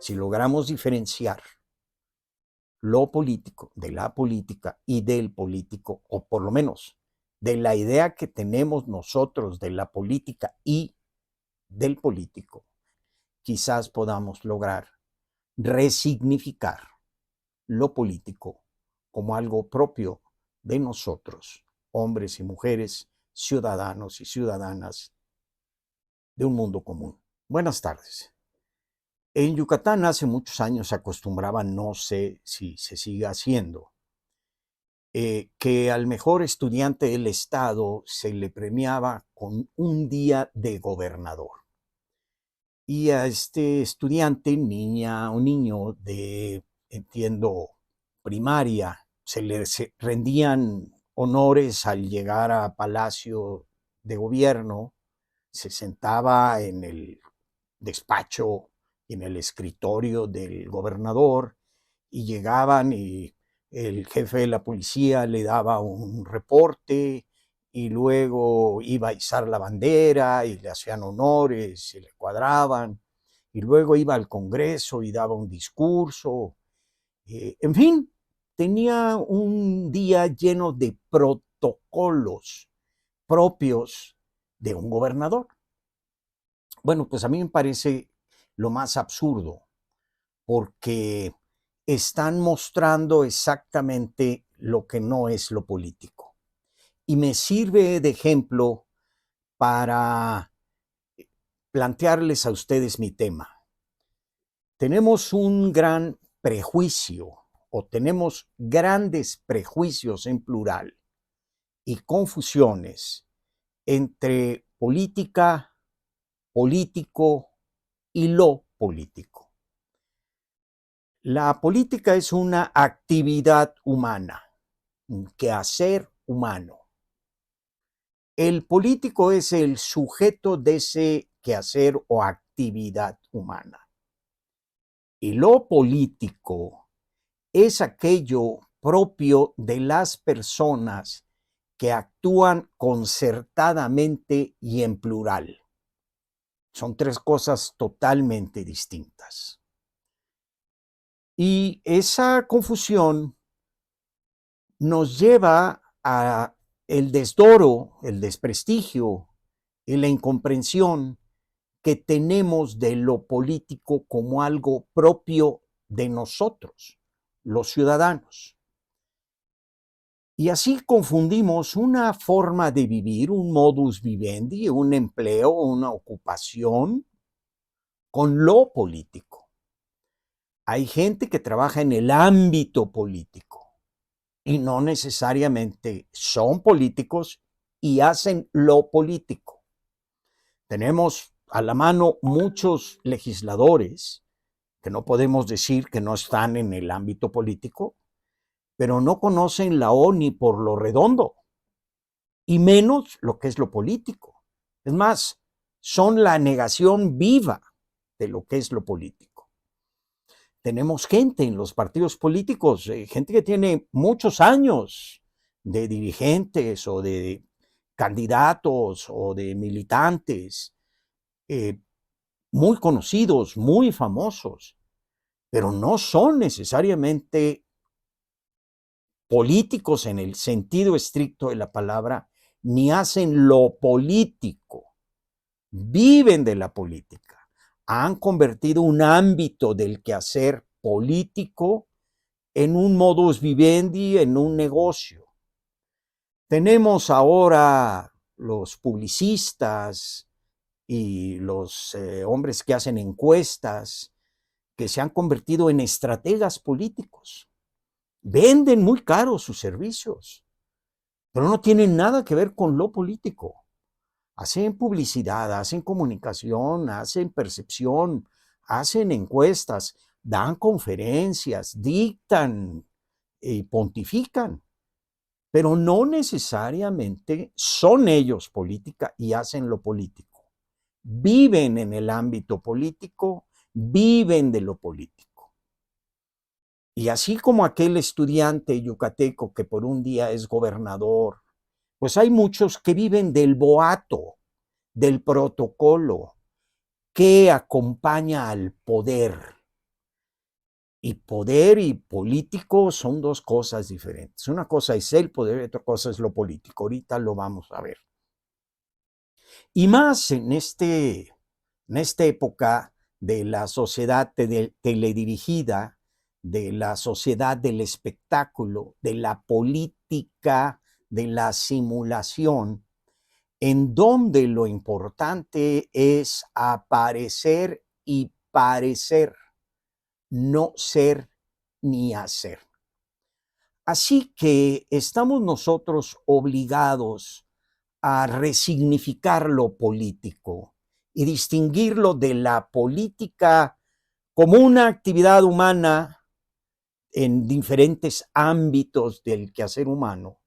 Si logramos diferenciar lo político de la política y del político, o por lo menos de la idea que tenemos nosotros de la política y del político, quizás podamos lograr resignificar lo político como algo propio de nosotros, hombres y mujeres, ciudadanos y ciudadanas de un mundo común. Buenas tardes. En Yucatán hace muchos años se acostumbraba, no sé si se sigue haciendo, que al mejor estudiante del estado se le premiaba con un día de gobernador. Y a este estudiante, niña o niño de, entiendo, primaria, se le rendían honores al llegar a Palacio de Gobierno, se sentaba en el despacho, en el escritorio del gobernador, y llegaban y el jefe de la policía le daba un reporte y luego iba a izar la bandera y le hacían honores y le cuadraban, y luego iba al Congreso y daba un discurso. En fin, tenía un día lleno de protocolos propios de un gobernador. Bueno, pues a mí me parece lo más absurdo, porque están mostrando exactamente lo que no es lo político. Y me sirve de ejemplo para plantearles a ustedes mi tema. Tenemos un gran prejuicio, o tenemos grandes prejuicios en plural y confusiones entre política, político y lo político. La política es una actividad humana, un quehacer humano. El político es el sujeto de ese quehacer o actividad humana. Y lo político es aquello propio de las personas que actúan concertadamente y en plural. Son tres cosas totalmente distintas. Y esa confusión nos lleva a el desdoro, el desprestigio y la incomprensión que tenemos de lo político como algo propio de nosotros, los ciudadanos. Y así confundimos una forma de vivir, un modus vivendi, un empleo, una ocupación, con lo político. Hay gente que trabaja en el ámbito político y no necesariamente son políticos y hacen lo político. Tenemos a la mano muchos legisladores que no podemos decir que no están en el ámbito político, pero no conocen la O ni por lo redondo, y menos lo que es lo político. Es más, son la negación viva de lo que es lo político. Tenemos gente en los partidos políticos, gente que tiene muchos años de dirigentes o de candidatos o de militantes, muy conocidos, muy famosos, pero no son necesariamente políticos en el sentido estricto de la palabra, ni hacen lo político, viven de la política, han convertido un ámbito del quehacer político en un modus vivendi, en un negocio. Tenemos ahora los publicistas y los hombres que hacen encuestas, que se han convertido en estrategas políticos. Venden muy caros sus servicios, pero no tienen nada que ver con lo político. Hacen publicidad, hacen comunicación, hacen percepción, hacen encuestas, dan conferencias, dictan y pontifican, pero no necesariamente son ellos política y hacen lo político. Viven en el ámbito político, viven de lo político. Y así como aquel estudiante yucateco que por un día es gobernador, pues hay muchos que viven del boato, del protocolo que acompaña al poder. Y poder y político son dos cosas diferentes. Una cosa es el poder y otra cosa es lo político. Ahorita lo vamos a ver. Y más en esta época de la sociedad teledirigida, de la sociedad del espectáculo, de la política, de la simulación, en donde lo importante es aparecer y parecer, no ser ni hacer. Así que estamos nosotros obligados a resignificar lo político y distinguirlo de la política como una actividad humana en diferentes ámbitos del quehacer humano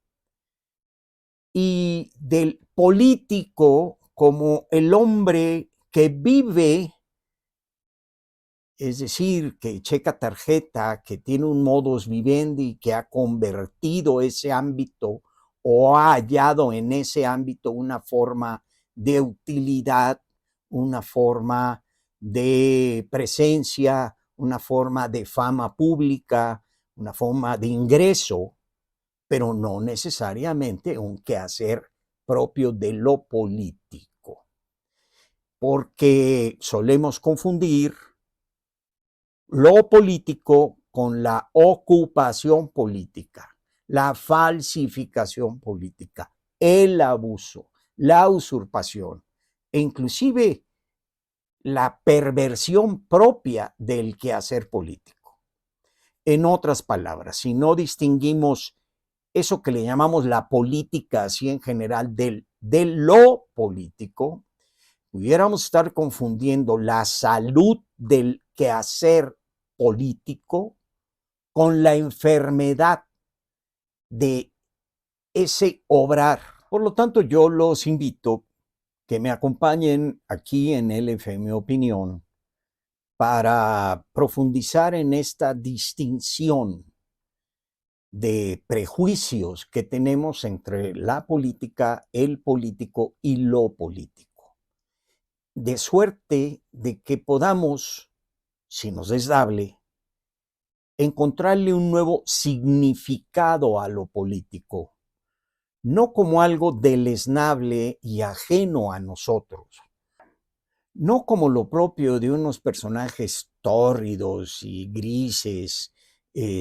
y del político como el hombre que vive, es decir, que checa tarjeta, que tiene un modus vivendi, que ha convertido ese ámbito o ha hallado en ese ámbito una forma de utilidad, una forma de presencia, una forma de fama pública, una forma de ingreso, pero no necesariamente un quehacer propio de lo político, porque solemos confundir lo político con la ocupación política, la falsificación política, el abuso, la usurpación e inclusive la perversión propia del quehacer político. En otras palabras, si no distinguimos eso que le llamamos la política así en general de lo político, pudiéramos estar confundiendo la salud del quehacer político con la enfermedad de ese obrar. Por lo tanto, yo los invito que me acompañen aquí en LFM Opinión para profundizar en esta distinción de prejuicios que tenemos entre la política, el político y lo político. De suerte de que podamos, si nos es dable, encontrarle un nuevo significado a lo político, no como algo deleznable y ajeno a nosotros, no como lo propio de unos personajes tórridos y grises,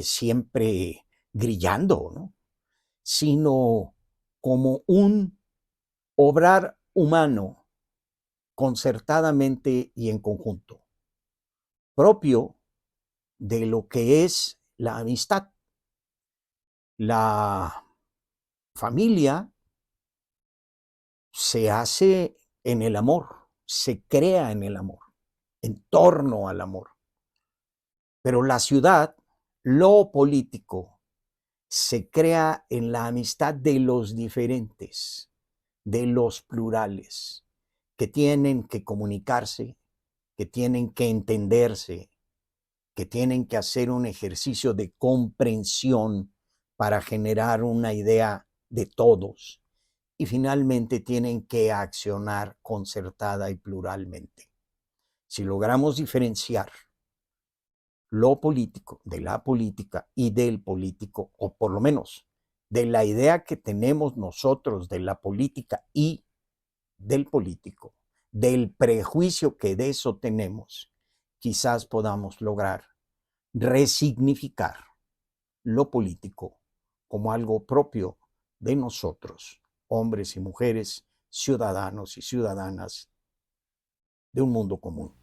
siempre grillando, ¿no? Sino como un obrar humano concertadamente y en conjunto, propio de lo que es la amistad. La familia se hace en el amor, se crea en el amor, en torno al amor. Pero la ciudad, lo político, se crea en la amistad de los diferentes, de los plurales, que tienen que comunicarse, que tienen que entenderse, que tienen que hacer un ejercicio de comprensión para generar una idea de todos y finalmente tienen que accionar concertada y pluralmente. Si logramos diferenciar lo político de la política y del político, o por lo menos de la idea que tenemos nosotros de la política y del político, del prejuicio que de eso tenemos, quizás podamos lograr resignificar lo político como algo propio de nosotros, hombres y mujeres, ciudadanos y ciudadanas de un mundo común.